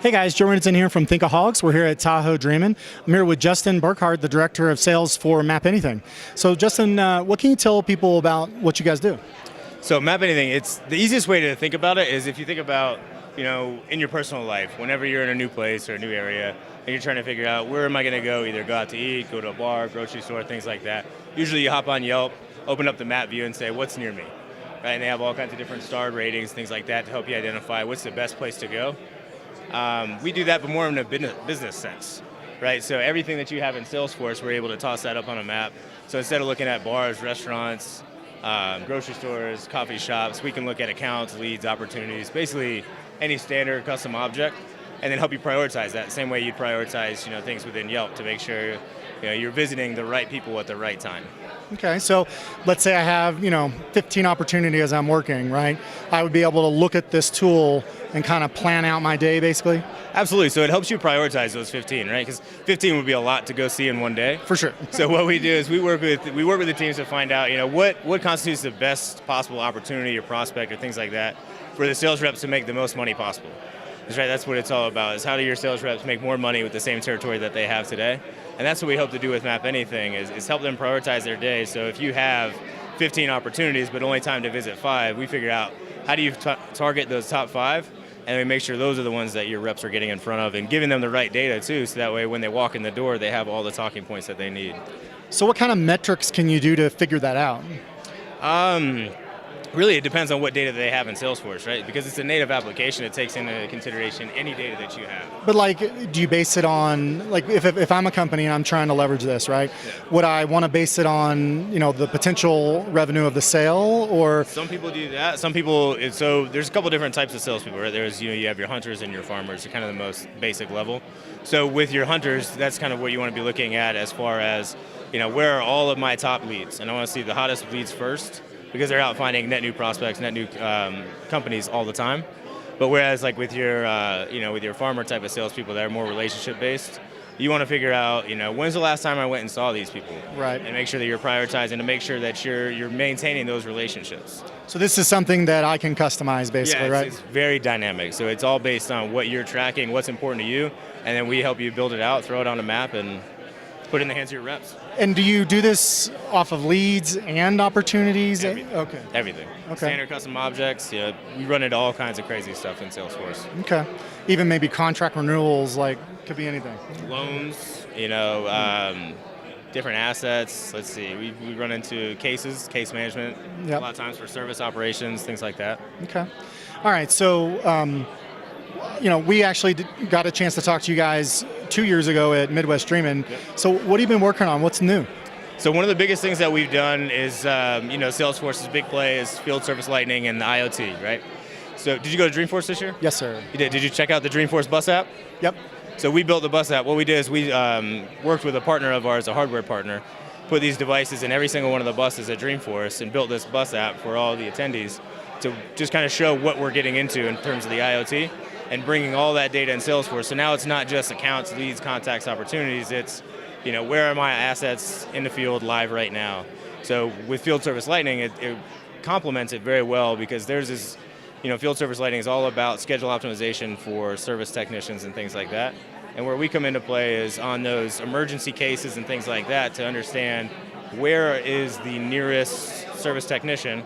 Hey guys, Joe Renton here from Thinkaholics. We're here at Tahoe Dreamin'. I'm here with Justin Burkhardt, the Director of Sales for MapAnything. So Justin, what can you tell people about what you guys do? So MapAnything, it's the easiest way to think about it is if you think about, in your personal life, whenever you're in a new place or a new area, and you're trying to figure out where am I going to go, either go out to eat, go to a bar, grocery store, things like that. Usually you hop on Yelp, open up the map view and say, what's near me? Right? And they have all kinds of different star ratings, things like that to help you identify what's the best place to go. We do that, but more in a business sense, right? So everything that you have in Salesforce, we're able to toss that up on a map. So instead of looking at bars, restaurants, grocery stores, coffee shops, we can look at accounts, leads, opportunities, basically any standard custom object, and then help you prioritize that. Same way you'd prioritize, things within Yelp to make sure, you're visiting the right people at the right time. Okay, so let's say I have, 15 opportunities as I'm working, right? I would be able to look at this tool and kind of plan out my day, basically? Absolutely, so it helps you prioritize those 15, right? Because 15 would be a lot to go see in one day. For sure. So what we do is we work with the teams to find out, what constitutes the best possible opportunity or prospect or things like that for the sales reps to make the most money possible. That's right, that's what it's all about, is how do your sales reps make more money with the same territory that they have today? And that's what we hope to do with MapAnything, is help them prioritize their day. So if you have 15 opportunities but only time to visit 5, we figure out how do you target those top 5, and we make sure those are the ones that your reps are getting in front of and giving them the right data too, so that way when they walk in the door, they have all the talking points that they need. So what kind of metrics can you do to figure that out? Really, it depends on what data they have in Salesforce, right? Because it's a native application, it takes into consideration any data that you have. But do you base it on, if I'm a company and I'm trying to leverage this, right? Yeah. Would I want to base it on, the potential revenue of the sale, or? Some people do that. Some people, so there's a couple different types of salespeople, right? There's, you have your hunters and your farmers, kind of the most basic level. So with your hunters, that's kind of what you want to be looking at as far as, where are all of my top leads? And I want to see the hottest leads first, because they're out finding net new prospects, net new companies all the time. But whereas with your, with your farmer type of salespeople that are more relationship based, you want to figure out, when's the last time I went and saw these people, right? And make sure that you're prioritizing to make sure that you're maintaining those relationships. So this is something that I can customize, basically, right? It's very dynamic. So it's all based on what you're tracking, what's important to you, and then we help you build it out, throw it on a map, and put it in the hands of your reps. And do you do this off of leads and opportunities? Everything. Okay. Everything. Okay. Standard custom objects. We run into all kinds of crazy stuff in Salesforce. Okay. Even maybe contract renewals, could be anything. Loans, different assets. Let's see. We run into case management. Yep. A lot of times for service operations, things like that. Okay. All right. So, we actually got a chance to talk to you guys 2 years ago at Midwest Dreamin'. Yep. So what have you been working on? What's new? So one of the biggest things that we've done is, Salesforce's big play is field service lightning and the IoT, right? So did you go to Dreamforce this year? Yes, sir. You did. Did you check out the Dreamforce bus app? Yep. So we built the bus app. What we did is we worked with a partner of ours, a hardware partner, put these devices in every single one of the buses at Dreamforce and built this bus app for all the attendees to just kind of show what we're getting into in terms of the IoT and bringing all that data in Salesforce. So now it's not just accounts, leads, contacts, opportunities. It's, where are my assets in the field live right now? So with Field Service Lightning, it complements it very well because there's this, Field Service Lightning is all about schedule optimization for service technicians and things like that. And where we come into play is on those emergency cases and things like that to understand where is the nearest service technician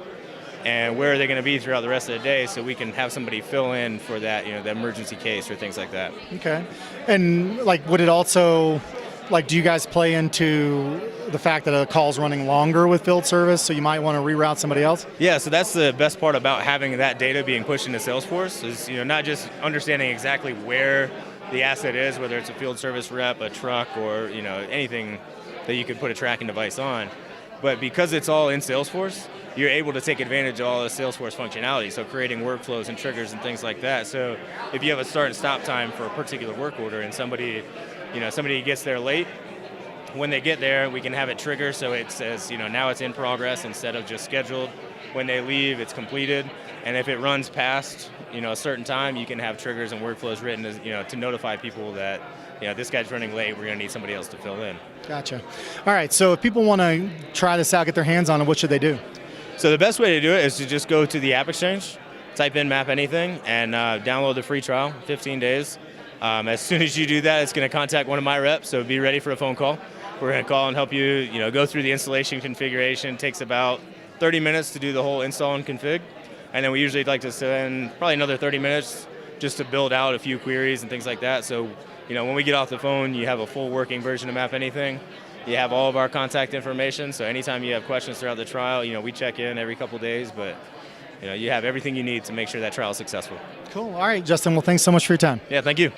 and where are they going to be throughout the rest of the day so we can have somebody fill in for that, the emergency case or things like that. Okay. And would it also, do you guys play into the fact that a call's running longer with field service, so you might want to reroute somebody else? Yeah, so that's the best part about having that data being pushed into Salesforce is, not just understanding exactly where the asset is, whether it's a field service rep, a truck, or, anything that you could put a tracking device on. But because it's all in Salesforce, you're able to take advantage of all the Salesforce functionality, so creating workflows and triggers and things like that. So if you have a start and stop time for a particular work order and somebody gets there late, when they get there, we can have it trigger so it says, now it's in progress instead of just scheduled. When they leave, it's completed. And if it runs past, a certain time, you can have triggers and workflows written to notify people that, this guy's running late, we're going to need somebody else to fill in. Gotcha. All right, so if people want to try this out, get their hands on it, what should they do? So the best way to do it is to just go to the App Exchange, type in MapAnything, and download the free trial, 15 days. As soon as you do that, it's going to contact one of my reps, so be ready for a phone call. We're going to call and help you, go through the installation configuration. It takes about 30 minutes to do the whole install and config, and then we usually like to spend probably another 30 minutes just to build out a few queries and things like that. So, when we get off the phone, you have a full working version of MapAnything. You have all of our contact information, so anytime you have questions throughout the trial, we check in every couple days, but you have everything you need to make sure that trial is successful. Cool. All right, Justin. Well, thanks so much for your time. Yeah, thank you.